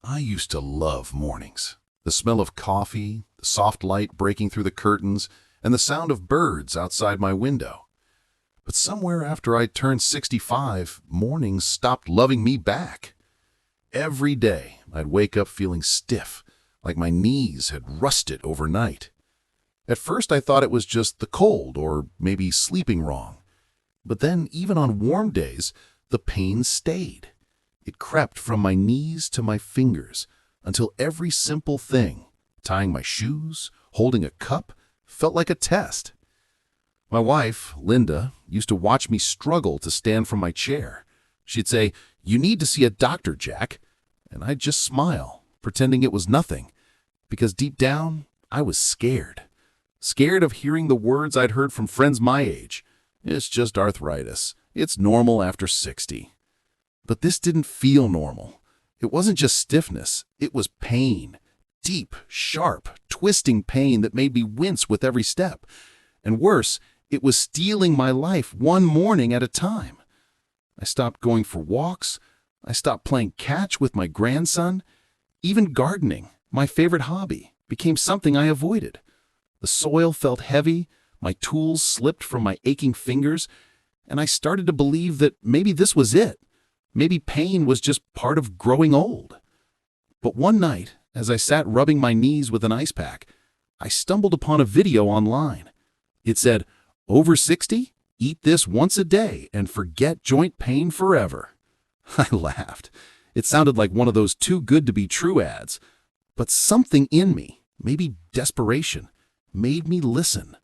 I used to love mornings. The smell of coffee, the soft light breaking through the curtains, and the sound of birds outside my window. But somewhere after I turned 65, mornings stopped loving me back. Every day, I'd wake up feeling stiff, like my knees had rusted overnight. At first, I thought it was just the cold or maybe sleeping wrong. But then, even on warm days, the pain stayed. It crept from my knees to my fingers until every simple thing, tying my shoes, holding a cup, felt like a test. My wife, Linda, used to watch me struggle to stand from my chair. She'd say, "You need to see a doctor, Jack." And I'd just smile, pretending it was nothing, because deep down, I was scared. Scared of hearing the words I'd heard from friends my age. It's just arthritis. It's normal after 60. But this didn't feel normal. It wasn't just stiffness. It was pain. Deep, sharp, twisting pain that made me wince with every step. And worse, it was stealing my life one morning at a time. I stopped going for walks. I stopped playing catch with my grandson. Even gardening, my favorite hobby, became something I avoided. The soil felt heavy, my tools slipped from my aching fingers, and I started to believe that maybe this was it. Maybe pain was just part of growing old. But one night, as I sat rubbing my knees with an ice pack, I stumbled upon a video online. It said, "Over 60? Eat this once a day and forget joint pain forever." I laughed. It sounded like one of those too good to be true ads. But something in me, maybe desperation, made me listen.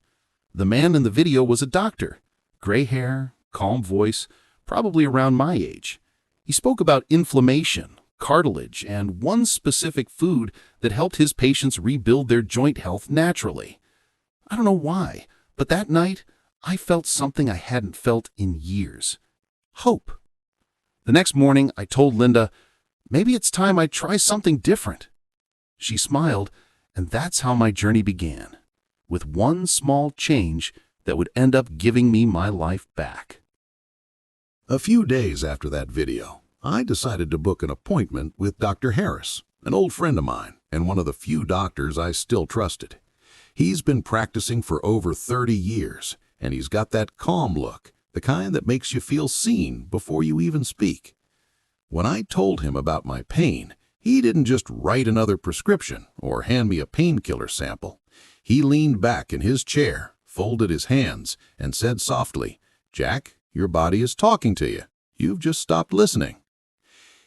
The man in the video was a doctor. Gray hair, calm voice, probably around my age. He spoke about inflammation, cartilage, and one specific food that helped his patients rebuild their joint health naturally. I don't know why, but that night, I felt something I hadn't felt in years. Hope. The next morning, I told Linda, maybe it's time I try something different. She smiled, and that's how my journey began, with one small change that would end up giving me my life back. A few days after that video, I decided to book an appointment with Dr. Harris, an old friend of mine and one of the few doctors I still trusted. He's been practicing for over 30 years, and he's got that calm look, the kind that makes you feel seen before you even speak. When I told him about my pain, he didn't just write another prescription or hand me a painkiller sample. He leaned back in his chair, folded his hands, and said softly, "Jack, your body is talking to you. You've just stopped listening."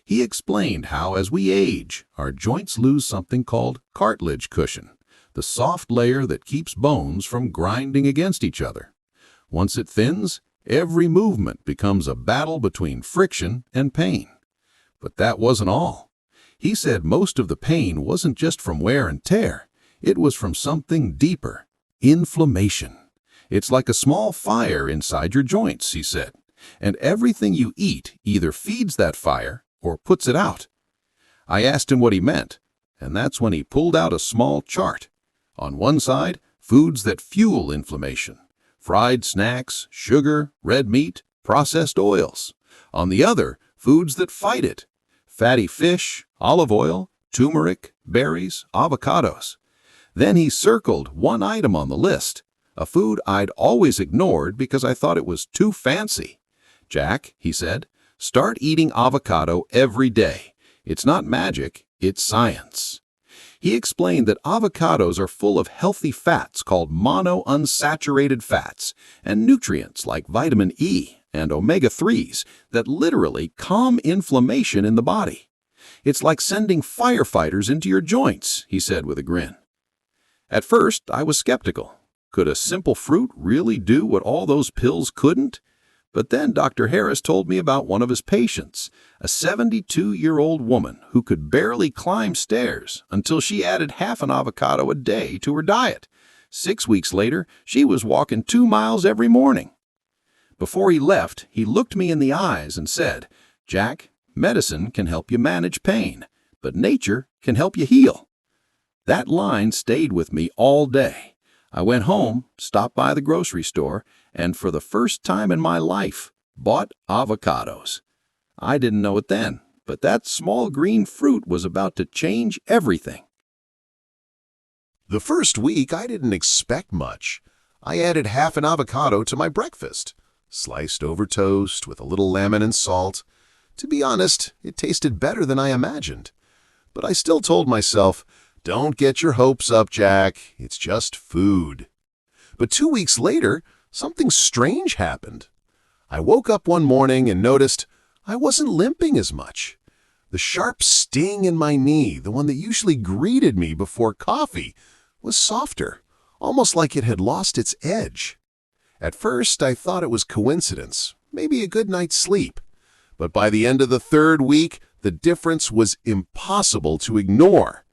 He explained how, as we age, our joints lose something called cartilage cushion, the soft layer that keeps bones from grinding against each other. Once it thins, every movement becomes a battle between friction and pain. But that wasn't all. He said most of the pain wasn't just from wear and tear. It was from something deeper, inflammation. It's like a small fire inside your joints, he said, and everything you eat either feeds that fire or puts it out. I asked him what he meant, and that's when he pulled out a small chart. On one side, foods that fuel inflammation, fried snacks, sugar, red meat, processed oils. On the other, foods that fight it, fatty fish, olive oil, turmeric, berries, avocados. Then he circled one item on the list, a food I'd always ignored because I thought it was too fancy. "Jack," he said, "start eating avocado every day. It's not magic, it's science." He explained that avocados are full of healthy fats called monounsaturated fats and nutrients like vitamin E and omega-3s that literally calm inflammation in the body. "It's like sending firefighters into your joints," he said with a grin. At first, I was skeptical. Could a simple fruit really do what all those pills couldn't? But then Dr. Harris told me about one of his patients, a 72-year-old woman who could barely climb stairs until she added half an avocado a day to her diet. 6 weeks later, she was walking 2 miles every morning. Before he left, he looked me in the eyes and said, "Jack, medicine can help you manage pain, but nature can help you heal." That line stayed with me all day. I went home, stopped by the grocery store, and for the first time in my life, bought avocados. I didn't know it then, but that small green fruit was about to change everything. The first week, I didn't expect much. I added half an avocado to my breakfast, sliced over toast with a little lemon and salt. To be honest, it tasted better than I imagined. But I still told myself, don't get your hopes up, Jack. It's just food. But 2 weeks later, something strange happened. I woke up one morning and noticed I wasn't limping as much. The sharp sting in my knee, the one that usually greeted me before coffee, was softer, almost like it had lost its edge. At first, I thought it was coincidence, maybe a good night's sleep. But by the end of the 3rd week, the difference was impossible to ignore.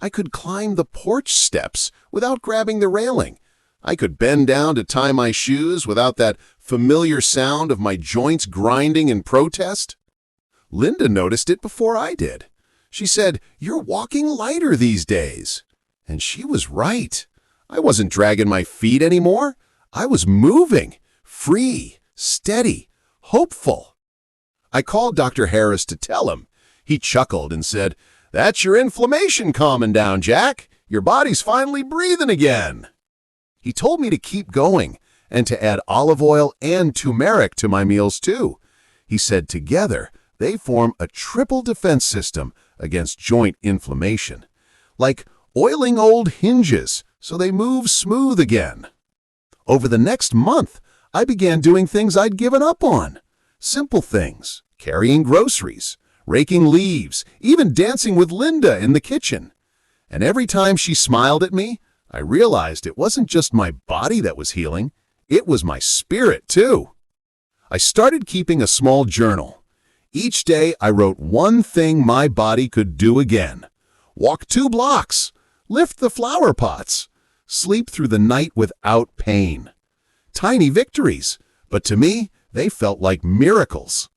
I could climb the porch steps without grabbing the railing. I could bend down to tie my shoes without that familiar sound of my joints grinding in protest. Linda noticed it before I did. She said, "You're walking lighter these days." And she was right. I wasn't dragging my feet anymore. I was moving, free, steady, hopeful. I called Dr. Harris to tell him. He chuckled and said, "That's your inflammation calming down, Jack. Your body's finally breathing again." He told me to keep going and to add olive oil and turmeric to my meals too. He said together they form a triple defense system against joint inflammation, like oiling old hinges so they move smooth again. Over the next month, I began doing things I'd given up on. Simple things, carrying groceries, raking leaves, even dancing with Linda in the kitchen. And every time she smiled at me, I realized it wasn't just my body that was healing, it was my spirit too. I started keeping a small journal. Each day I wrote one thing my body could do again. Walk 2 blocks, lift the flower pots, sleep through the night without pain. Tiny victories, but to me, they felt like miracles.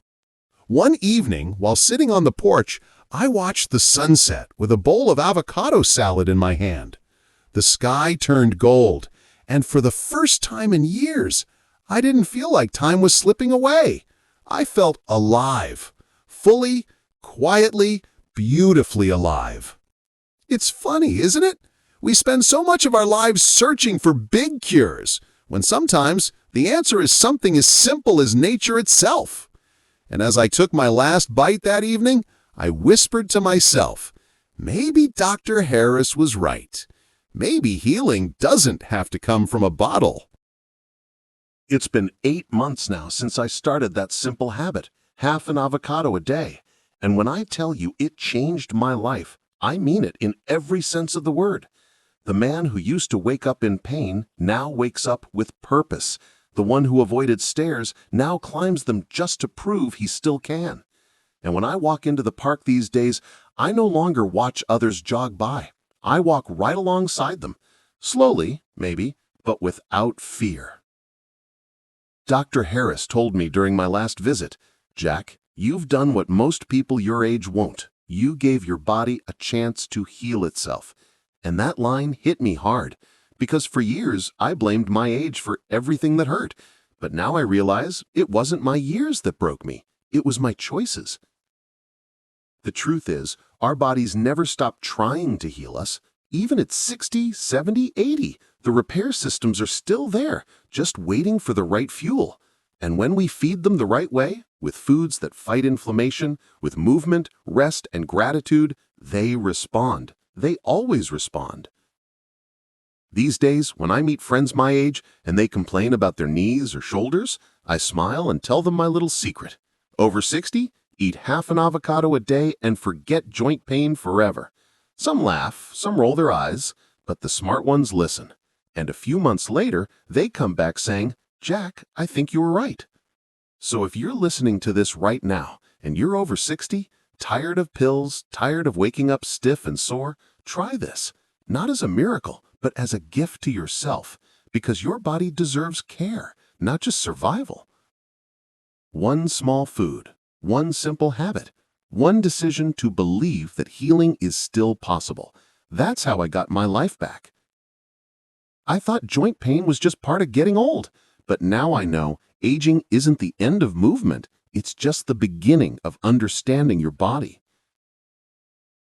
One evening, while sitting on the porch, I watched the sunset with a bowl of avocado salad in my hand. The sky turned gold, and for the first time in years, I didn't feel like time was slipping away. I felt alive, fully, quietly, beautifully alive. It's funny, isn't it? We spend so much of our lives searching for big cures, when sometimes the answer is something as simple as nature itself. And as I took my last bite that evening, I whispered to myself, maybe Dr. Harris was right. Maybe healing doesn't have to come from a bottle. It's been 8 months now since I started that simple habit, half an avocado a day. And when I tell you it changed my life, I mean it in every sense of the word. The man who used to wake up in pain now wakes up with purpose. The one who avoided stairs now climbs them just to prove he still can. And when I walk into the park these days, I no longer watch others jog by. I walk right alongside them, slowly, maybe, but without fear. Dr. Harris told me during my last visit, "Jack, you've done what most people your age won't. You gave your body a chance to heal itself." And that line hit me hard, because for years I blamed my age for everything that hurt. But now I realize it wasn't my years that broke me. It was my choices. The truth is, our bodies never stop trying to heal us. Even at 60, 70, 80, the repair systems are still there, just waiting for the right fuel. And when we feed them the right way, with foods that fight inflammation, with movement, rest, and gratitude, they respond. They always respond. These days, when I meet friends my age and they complain about their knees or shoulders, I smile and tell them my little secret. Over 60, eat half an avocado a day and forget joint pain forever. Some laugh, some roll their eyes, but the smart ones listen. And a few months later, they come back saying, "Jack, I think you were right." So if you're listening to this right now and you're over 60, tired of pills, tired of waking up stiff and sore, try this. Not as a miracle, but as a gift to yourself, because your body deserves care, not just survival. One small food, one simple habit, one decision to believe that healing is still possible. That's how I got my life back. I thought joint pain was just part of getting old, but now I know aging isn't the end of movement, It's just the beginning of understanding your body.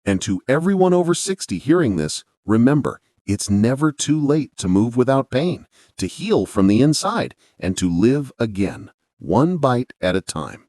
And to everyone over 60 hearing this, remember, it's never too late to move without pain, to heal from the inside, and to live again, one bite at a time.